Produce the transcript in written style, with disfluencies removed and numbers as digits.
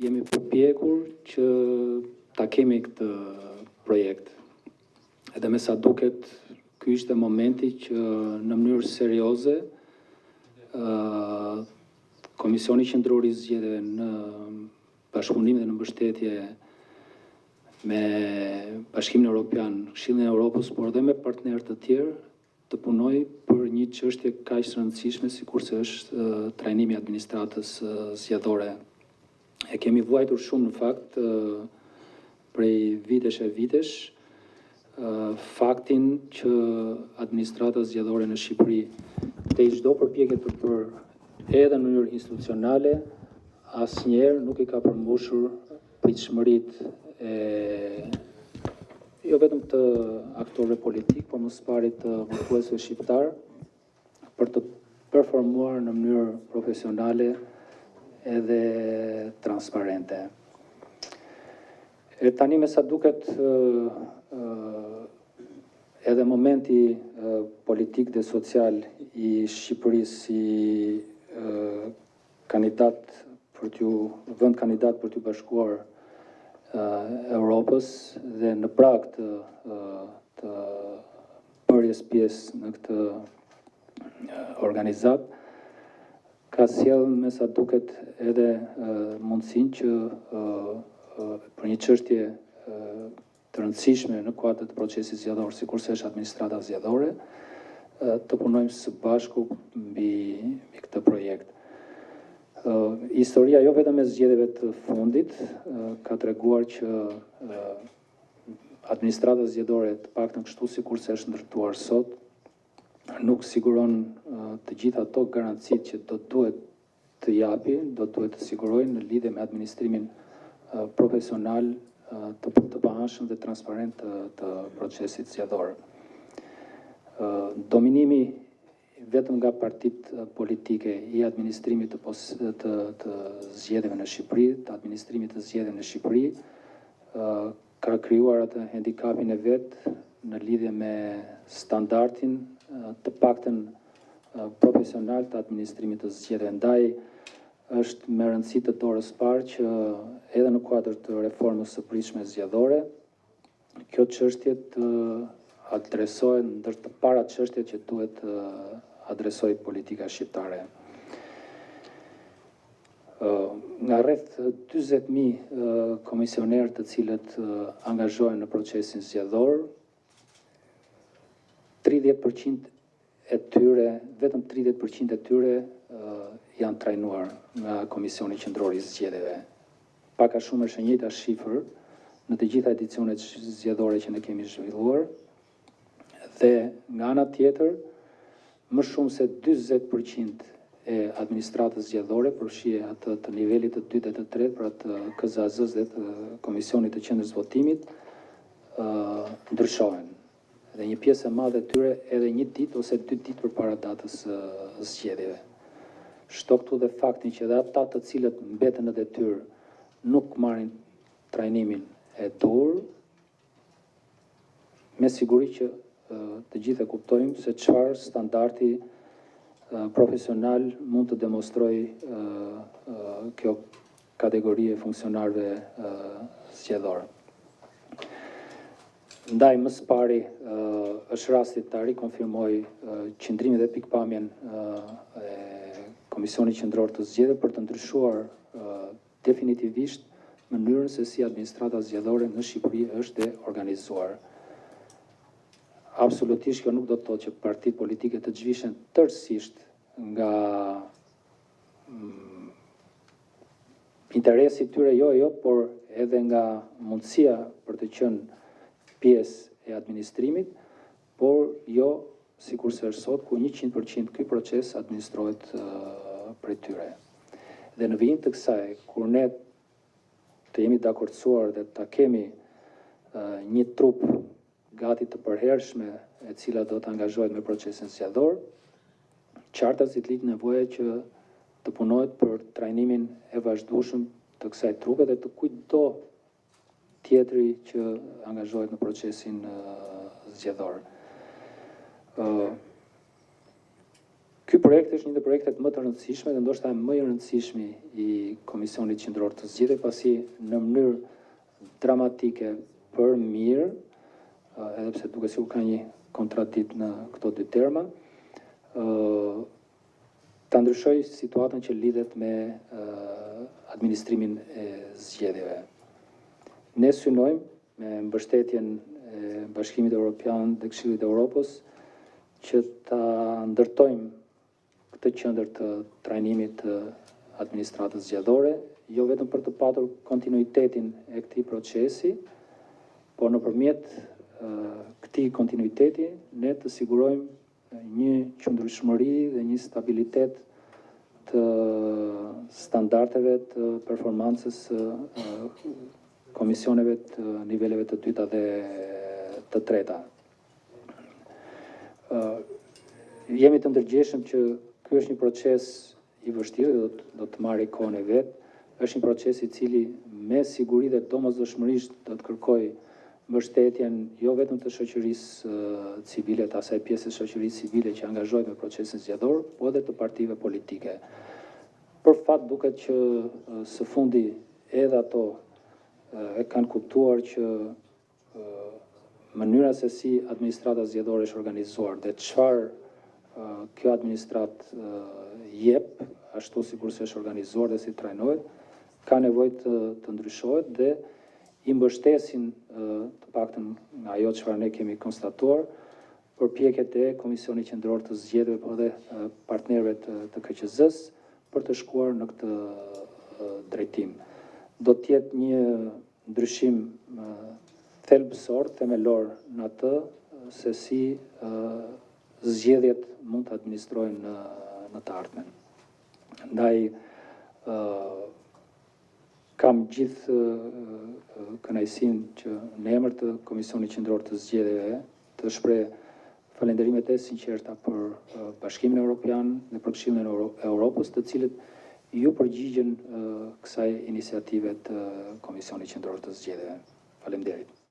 jemi përpjekur që ta kemi këtë projekt. Edhe me sa duket, ky ishte momenti që në mënyrë serioze Komisioni Qendror i Zgjedhjeve në bashkëpunim dhe në mbështetje me Bashkimin Evropian, Këshillin e Evropës, por edhe me partnerë të tjerë, të punoj për një çështje kaq të rëndësishme sikurse është trajnimi i administratës zgjedhore. E kemi vuajtur shumë në fakt prej vitesh faktin që administrata zgjedhore në Shqipëri te çdo përpjekje të bërë edhe në mënyrë institucionale asnjëherë nuk i ka përmbushur pritshmëritë jo vetëm të aktorëve politik, por më së pari të votuesve shqiptar për të performuar në mënyrë profesionale edhe transparente. E tani me sa duket edhe momenti politik dhe social i Shqipërisë si vend kandidat për t'u bashkuar Europës dhe në prag të bërjes pjesë në këtë organizat, ka sjellë me sa duket edhe mundësinë që për një çështje të rëndësishme në kuadër të procesit zgjedhor, sikurse është administrata zgjedhore, të punojmë së bashku mbi këtë projekt. Historia jo vetëm e zgjedhjeve të fundit ka treguar që administrata zgjedhore, të paktën kështu sikurse është ndërtuar sot, nuk siguron të gjitha ato garancitë që do duhet të japi, do duhet të sigurojë në lidhje me administrimin profesional të paanshëm dhe transparent të procesit zgjedhor. Dominimi vetëm nga partitë politike i administrimit të zgjedhjeve në Shqipëri, të administrimit të zgjedhjeve në Shqipëri, ka krijuar atë handicapin e vet në lidhje me standardin të paktën profesional të administrimit të zgjedhjeve. Ndaj është me rëndësi të dorës parë që edhe në kuadër të reformës së pritshme zgjedhore, kjo çështje të adresohet ndër të parat çështjet që duhet të adresojë politika shqiptare. Nga rreth 40.000 komisionerë të cilët angazhohen në procesin zgjedhor, 30% e tyre, vetëm 30% e tyre janë trajnuar nga Komisioni Qendror i Zgjedhjeve. Pak a shumë është e njëjta shifër në të gjitha edicionet zgjedhore që ne kemi zhvilluar, dhe nga ana tjetër, më shumë se 40% e administratës zgjedhore, përfshirë atë të nivelit të dytë dhe të tretë, pra të KZAZ-s dhe të Komisionit të Qendrës Votimit, ndryshohen. Dhe një pjesë e madhe e tyre edhe një ditë ose 2 ditë përpara datës zgjedhjeve. Shto këtu dhe faktin që edhe ata të cilët mbeten në detyrë nuk marrin trajnimin e dur, me siguri që të gjithë e kuptojmë se çfarë standardi profesional mund të demonstrojë kjo kategori e funksionarëve zgjedhor. Ndaj më së pari është rasti ta rikonfirmoj qëndrimin dhe pikpamjen e Komisionit Qendror të Zgjedhjeve për të ndryshuar definitivisht mënyrën se si administrata zgjedhore në Shqipëri është organizuar. Absolutisht kjo nuk do të thotë që partitë politike të zhvishen tërësisht nga interesi tyre, jo, por edhe nga mundësia për të qenë pjesë e administrimit, por jo sikurse është sot ku 100% ky proces administrohet prej tyre. Dhe në vijim të kësaj, kur ne të jemi dakordsuar dhe ta kemi një trup gati të përhershme e cila do të angazhohet me procesin zgjedhor, qartësisht lind nevoja që të punohet për trajnimin e vazhdueshëm të kësaj trupe dhe të kujtdo tjetri që angazhohet në procesin zgjedhor. Ky projekt është një të projektet më të rëndësishme dhe ndoshta më i rëndësishmi i Komisionit Qendror të Zgjedhjeve, pasi në mënyrë dramatike për mirë, edhe pse duke sikur ka një kontradikt në këto dy terma, ta ndryshoj situatën që lidhet me administrimin e zgjedhjeve. Ne synojmë me mbështetjen e Bashkimit Evropian dhe Këshillit të Evropës që ta ndërtojmë këtë qendër të trajnimit të administratës zgjedhore, jo vetëm për të patur kontinuitetin e këtij procesi, por nëpërmjet këtij kontinuiteti ne të sigurojmë një qëndrueshmëri dhe një stabilitet të standardeve të performancës komisioneve të niveleve të dyta dhe të treta. Jemi të ndërgjegjshëm që ky është një proces i vështirë dhe do të marrë kohën e vet. Është një proces i cili me siguri dhe domosdoshmërisht do të kërkojë mbështetjen jo vetëm të shoqërisë civile, të asaj pjesës së shoqërisë civile që angazhohet me procesin zgjedhor, por edhe të partive politike. Për fat duket që së fundi edhe ato e kanë kuptuar që mënyra se si administrata zgjedhore është organizuar dhe çfarë kjo administrat jep, ashtu sikur se është organizuar dhe si trajnohet, ka nevojë të ndryshohet dhe i mbështesin të paktën nga ajo çfarë ne kemi konstatuar përpjekjet e Komisionit Qendror të Zgjedhjeve, por edhe partnerëve të KQZ-s për të shkuar në këtë drejtim. Do të jetë një ndryshim thelbësor, themelor në atë se si zgjedhjet mund të administrohen në të ardhmen. Ndaj kam gjithë kënaqësinë që në emër të Komisionit Qendror të Zgjedhjeve të shpreh falënderimet e sinqerta për Bashkimin Evropian dhe për Këshillin e Evropës, të cilët ju përgjigjen kësaj iniciative të Komisionit Qendror të Zgjedhjeve. Faleminderit.